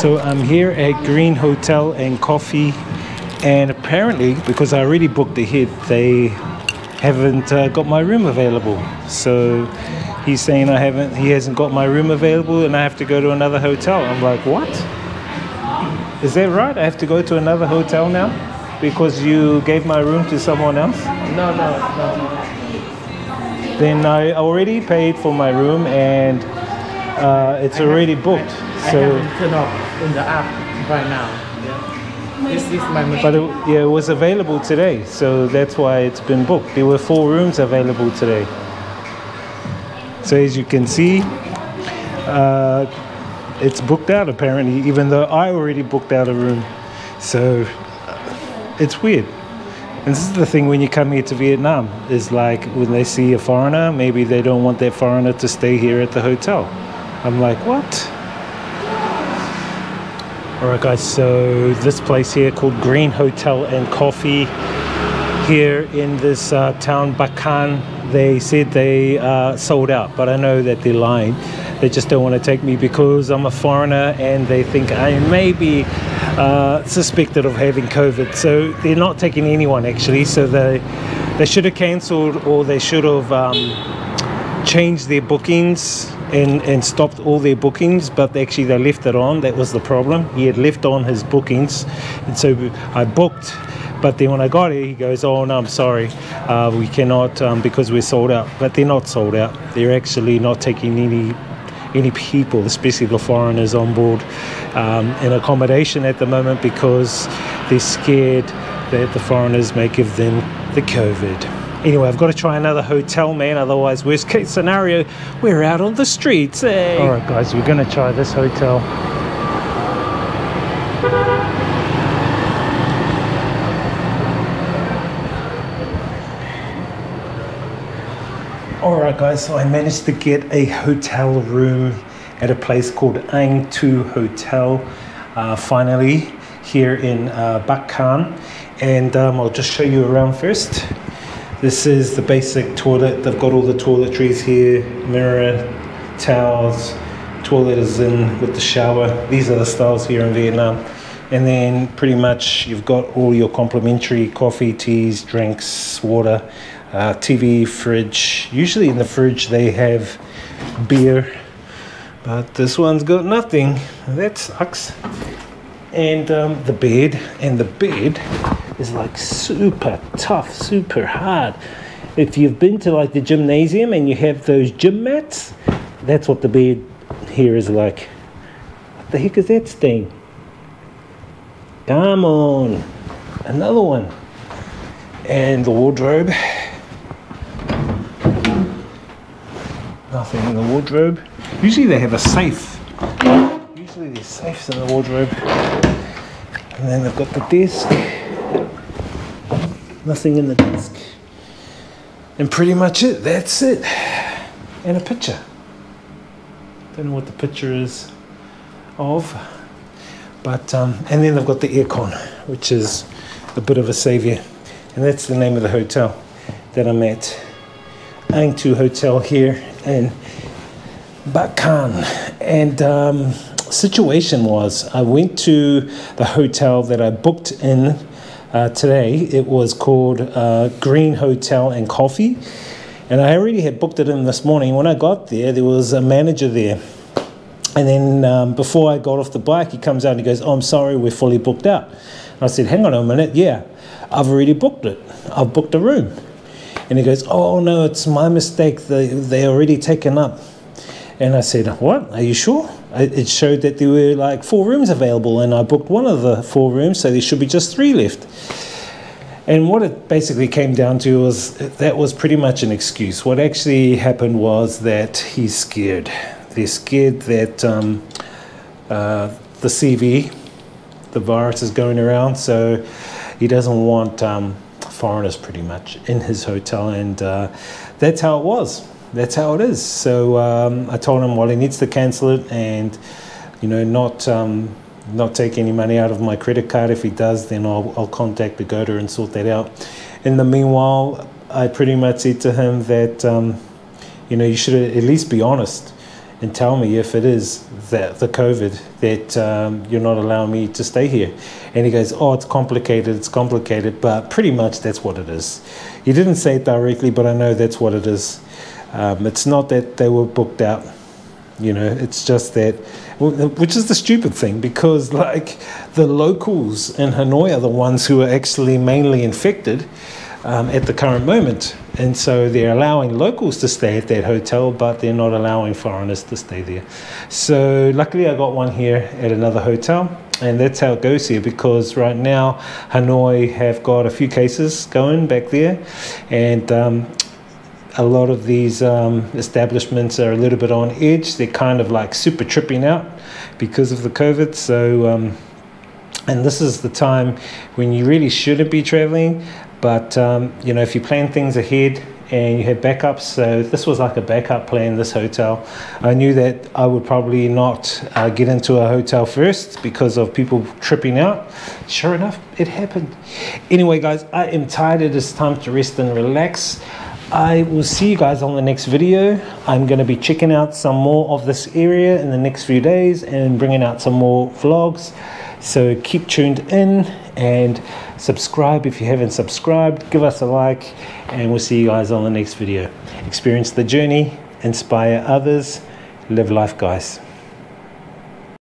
So I'm here at Green Hotel and Coffee, and apparently because I already booked ahead, they haven't got my room available. So he's saying he hasn't got my room available and I have to go to another hotel. I'm like, what? Is that right? I have to go to another hotel now because you gave my room to someone else? No. Then I already paid for my room and it's already booked. So I haven't turned off in the app right now. Yeah. This is my mistake. But it was available today, so that's why it's been booked. There were 4 rooms available today. So as you can see, it's booked out apparently, even though I already booked out a room. So it's weird. And this is the thing when you come here to Vietnam, is like when they see a foreigner, maybe they don't want that foreigner to stay here at the hotel. I'm like, what? Alright guys, so this place here called Green Hotel and Coffee here in this town, Bac Kan, they said they sold out, but I know that they're lying. They just don't want to take me because I'm a foreigner and they think I may be suspected of having COVID. So they're not taking anyone actually, so they should have cancelled, or they should have changed their bookings and stopped all their bookings, but actually they left it on. That was the problem. He had left on his bookings, and so I booked, but then when I got here he goes, oh no, I'm sorry, we cannot because we're sold out. But they're not sold out. They're actually not taking any people, especially the foreigners, on board in accommodation at the moment because they're scared that the foreigners may give them the COVID. Anyway, I've got to try another hotel, man, otherwise worst case scenario, we're out on the streets, eh? Alright guys, we're going to try this hotel. Alright guys, so I managed to get a hotel room at a place called Ang Tu Hotel, finally, here in Bac Kan. And I'll just show you around first. This is the basic toilet. They've got all the toiletries here, mirror, towels, toilet is in with the shower. These are the styles here in Vietnam. And then pretty much you've got all your complimentary coffee, teas, drinks, water, TV, fridge. Usually in the fridge they have beer, but this one's got nothing. That sucks. And the bed is like super tough, super hard. If you've been to like the gymnasium and you have those gym mats, that's what the bed here is like. What the heck is that thing? Come on, another one. And the wardrobe, nothing in the wardrobe. Usually they have a safe. Usually there's safes in the wardrobe. And then they've got the desk. Nothing in the desk. And pretty much it. That's it. And a picture. Don't know what the picture is of. But, and then they've got the aircon, which is a bit of a savior. And that's the name of the hotel that I'm at. Ang Tu Hotel here in Bac Kan. And situation was, I went to the hotel that I booked in today. It was called Green Hotel and Coffee, and I already had booked it in this morning. When I got there, there was a manager there, and then before I got off the bike, he comes out and he goes, oh, I'm sorry, we're fully booked out. And I said, hang on a minute, yeah, I've already booked it. I've booked a room. And he goes, oh no, it's my mistake, they already taken up. And I said, what, are you sure? It showed that there were like 4 rooms available, and I booked one of the 4 rooms, so there should be just 3 left. And what it basically came down to was that was pretty much an excuse. What actually happened was that he's scared. They're scared that the CV, the virus, is going around, so he doesn't want foreigners pretty much in his hotel, and that's how it was. That's how it is. So I told him, well, he needs to cancel it, and not take any money out of my credit card. If he does, then I'll contact the Pagoda and sort that out. In the meanwhile, I pretty much said to him that you should at least be honest and tell me if it is that the COVID that you're not allowing me to stay here. And he goes, oh, it's complicated, but pretty much that's what it is. He didn't say it directly, but I know that's what it is. It's not that they were booked out, you know, it's just that, which is the stupid thing, because like the locals in Hanoi are the ones who are actually mainly infected at the current moment. And so they're allowing locals to stay at that hotel, but they're not allowing foreigners to stay there. So luckily I got one here at another hotel, and that's how it goes here, because right now Hanoi have got a few cases going back there, and a lot of these establishments are a little bit on edge. They're kind of like super tripping out because of the COVID. So and this is the time when you really shouldn't be traveling. But, you know, if you plan things ahead and you have backups, so this was like a backup plan, this hotel. I knew that I would probably not get into a hotel first because of people tripping out. Sure enough, it happened. Anyway, guys, I am tired. It is time to rest and relax. I will see you guys on the next video. I'm going to be checking out some more of this area in the next few days and bringing out some more vlogs. So keep tuned in and subscribe if you haven't subscribed. Give us a like, and we'll see you guys on the next video. Experience the journey, inspire others, live life, guys.